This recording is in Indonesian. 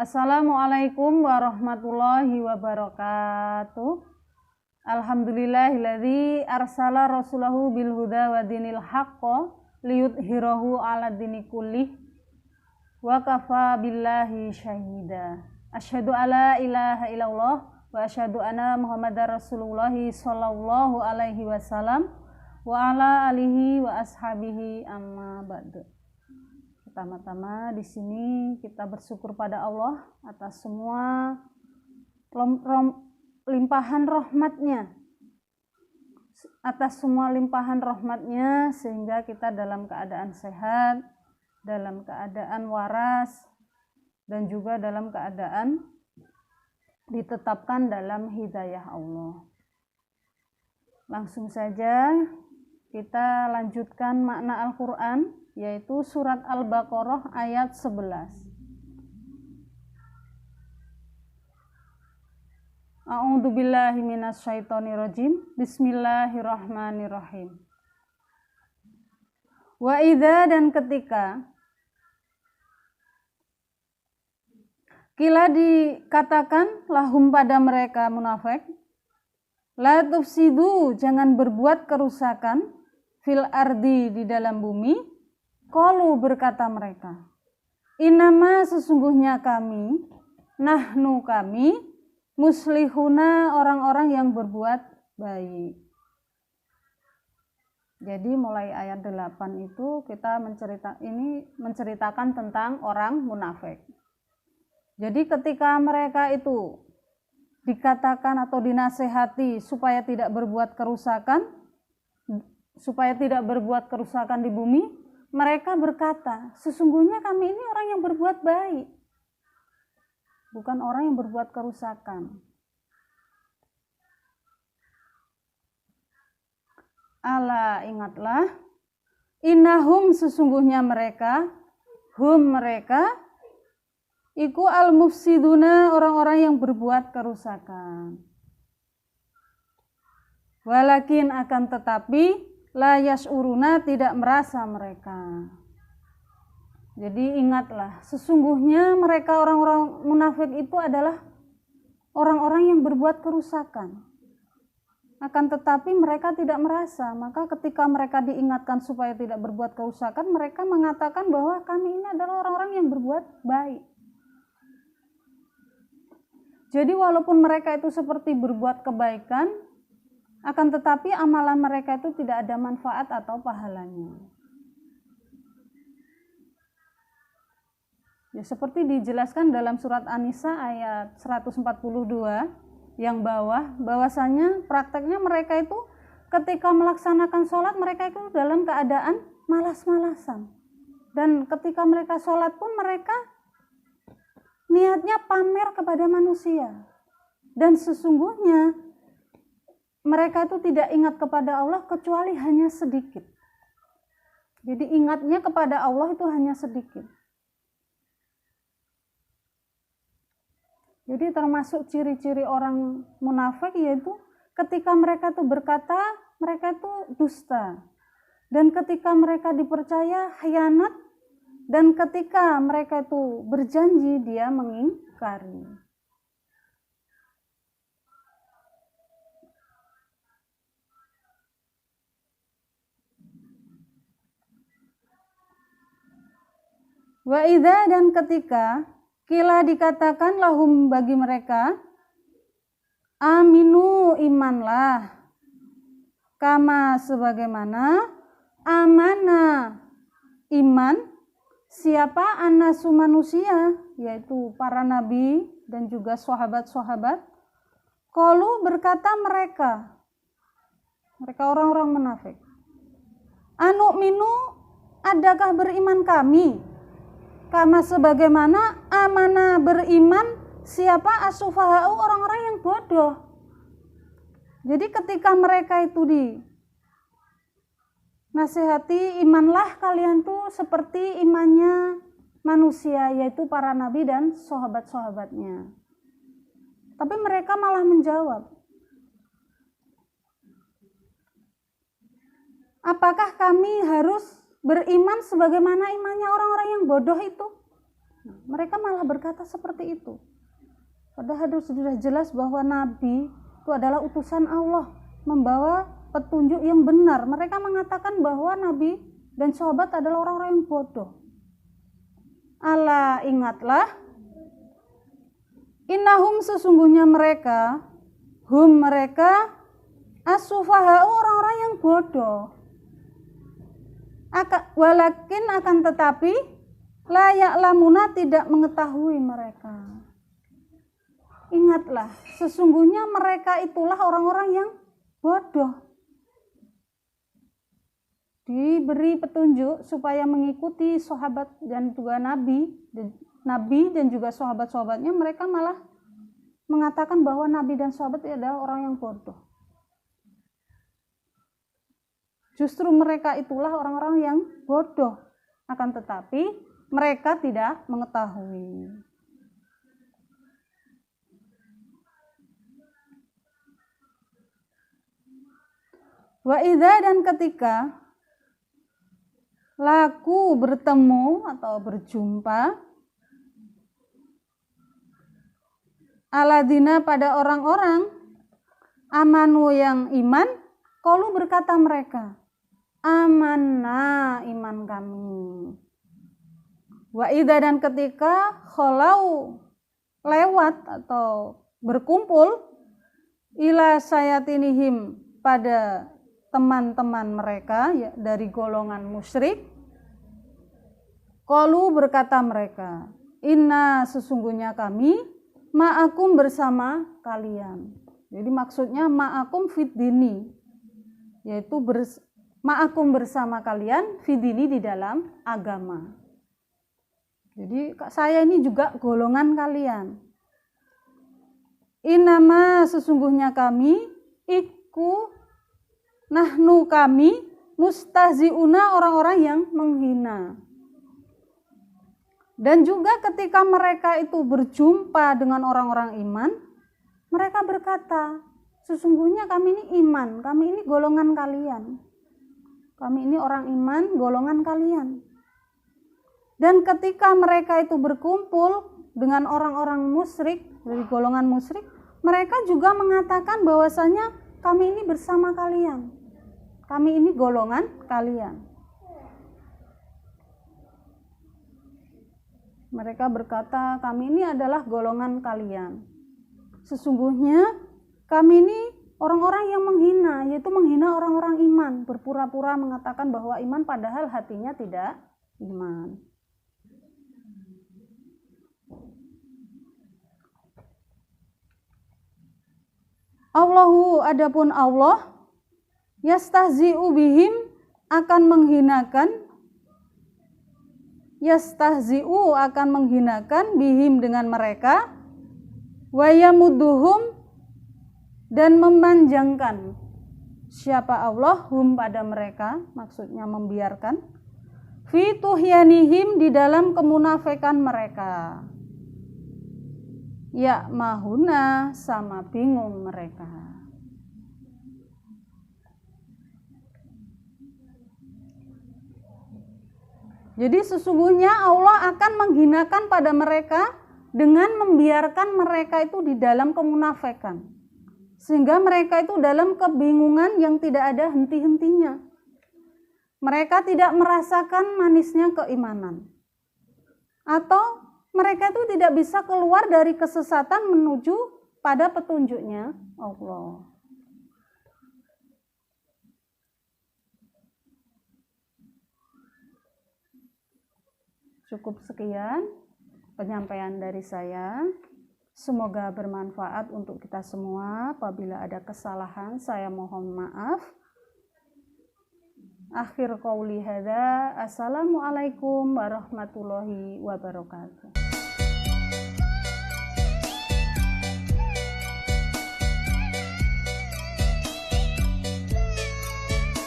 Assalamualaikum warahmatullahi wabarakatuh. Alhamdulillahilladzi arsala rasulahu bil huda wa dinil haqqo liyudhhirahu 'ala dini kullih wa kafa billahi syahida. Asyhadu alla ilaha illallah wa asyhadu anna Muhammadar Rasulullah sallallahu alaihi wasallam wa ala alihi wa ashabihi amma ba'du. Pertama-tama di sini kita bersyukur pada Allah atas semua limpahan rahmatnya, sehingga kita dalam keadaan sehat, dalam keadaan waras, dan juga dalam keadaan ditetapkan dalam hidayah Allah. Langsung saja kita lanjutkan makna Al-Quran, yaitu surat Al-Baqarah ayat 11. A'udzubillahi minasyaitonirrajim. Bismillahirrahmanirrahim. Wa idza, dan ketika kila dikatakan lahum pada mereka munafik, la tufsidu, jangan berbuat kerusakan, fil ardi, di dalam bumi. Qalu, berkata mereka, innama, sesungguhnya kami, nahnu, kami, muslihuna, orang-orang yang berbuat baik. Jadi mulai ayat 8 itu kita menceritakan tentang orang munafik. Jadi ketika mereka itu dikatakan atau dinasehati supaya tidak berbuat kerusakan di bumi, mereka berkata, sesungguhnya kami ini orang yang berbuat baik, bukan orang yang berbuat kerusakan. Ala, ingatlah, innahum, sesungguhnya mereka, mereka, iku al-mufsiduna, orang-orang yang berbuat kerusakan. Walakin, akan tetapi, la yas'uruna, tidak merasa mereka. Jadi ingatlah, sesungguhnya mereka orang-orang munafik itu adalah orang-orang yang berbuat kerusakan. Akan tetapi mereka tidak merasa, maka ketika mereka diingatkan supaya tidak berbuat kerusakan, mereka mengatakan bahwa kami ini adalah orang-orang yang berbuat baik. Jadi walaupun mereka itu seperti berbuat kebaikan, akan tetapi amalan mereka itu tidak ada manfaat atau pahalanya. Ya, seperti dijelaskan dalam surat An-Nisa ayat 142 yang bawah, bahwasanya prakteknya mereka itu ketika melaksanakan sholat, mereka itu dalam keadaan malas-malasan. Dan ketika mereka sholat pun mereka niatnya pamer kepada manusia. Dan sesungguhnya mereka itu tidak ingat kepada Allah kecuali hanya sedikit. Jadi ingatnya kepada Allah itu hanya sedikit. Jadi termasuk ciri-ciri orang munafik yaitu ketika mereka itu berkata, mereka itu dusta. Dan ketika mereka dipercaya, khianat. Dan ketika mereka itu berjanji, dia mengingkari. Wa idza, dan ketika kila dikatakan lahum, bagi mereka, aminu, imanlah, kama, sebagaimana, amana, iman, siapa, anasu, manusia, yaitu para nabi dan juga sahabat-sahabat. Qalu, berkata mereka orang-orang munafik, anu minu, adakah beriman kami, kama, sebagaimana, amana, beriman, siapa, asufahau, orang-orang yang bodoh. Jadi ketika mereka itu dinasihati, imanlah kalian tuh seperti imannya manusia, yaitu para nabi dan sahabat-sahabatnya. Tapi mereka malah menjawab, apakah kami harus beriman sebagaimana imannya orang-orang yang bodoh itu? Nah, mereka malah berkata seperti itu. Padahal sudah jelas bahwa Nabi itu adalah utusan Allah, membawa petunjuk yang benar. Mereka mengatakan bahwa Nabi dan sahabat adalah orang-orang yang bodoh. Ala, ingatlah, innahum, sesungguhnya mereka, hum, mereka, as-sufaha'u, orang-orang yang bodoh. Walakin, akan tetapi, la ya'lamuna, tidak mengetahui mereka. Ingatlah, sesungguhnya mereka itulah orang-orang yang bodoh. Diberi petunjuk supaya mengikuti sahabat dan juga Nabi dan juga sahabat-sahabatnya, mereka malah mengatakan bahwa Nabi dan sahabat adalah orang yang bodoh. Justru mereka itulah orang-orang yang bodoh, akan tetapi mereka tidak mengetahui. Wa idza, dan ketika laku bertemu atau berjumpa aladina, pada orang-orang amanu yang iman, qalu, berkata mereka, amanna, iman kami. Wa idza, dan ketika kholau, lewat atau berkumpul, ila sayatinihim, pada teman-teman mereka, ya, dari golongan musyrik, qalu, berkata mereka, inna, sesungguhnya kami, ma'akum, bersama kalian. Jadi maksudnya ma'akum fid dini, yaitu ma'akum, bersama kalian, fid dini, di dalam agama. Jadi saya ini juga golongan kalian. Innama, sesungguhnya kami, iku, nahnu, kami, mustahziuna, orang-orang yang menghina. Dan juga ketika mereka itu berjumpa dengan orang-orang iman, mereka berkata, sesungguhnya kami ini iman, kami ini golongan kalian. Kami ini orang iman, golongan kalian. Dan ketika mereka itu berkumpul dengan orang-orang musyrik, dari golongan musyrik, mereka juga mengatakan bahwasanya kami ini bersama kalian. Kami ini golongan kalian. Mereka berkata, kami ini adalah golongan kalian. Sesungguhnya kami ini orang-orang yang menghina, yaitu menghina orang-orang iman, berpura-pura mengatakan bahwa iman padahal hatinya tidak iman. Allahu, adapun Allah, yastahzi'u bihim, akan menghinakan, yastahzi'u, akan menghinakan, bihim, dengan mereka, wa yamudduhum, dan memanjangkan, siapa Allah, hum, pada mereka, maksudnya membiarkan, fi tuhyanihim, di dalam kemunafikan mereka. Ya mahuna, sama bingung mereka. Jadi sesungguhnya Allah akan menghinakan pada mereka dengan membiarkan mereka itu di dalam kemunafikan. Sehingga mereka itu dalam kebingungan yang tidak ada henti-hentinya. Mereka tidak merasakan manisnya keimanan. Atau mereka itu tidak bisa keluar dari kesesatan menuju pada petunjuknya Allah. Cukup sekian penyampaian dari saya. Semoga bermanfaat untuk kita semua. Apabila ada kesalahan, saya mohon maaf. Akhir qauli hadza, assalamualaikum warahmatullahi wabarakatuh.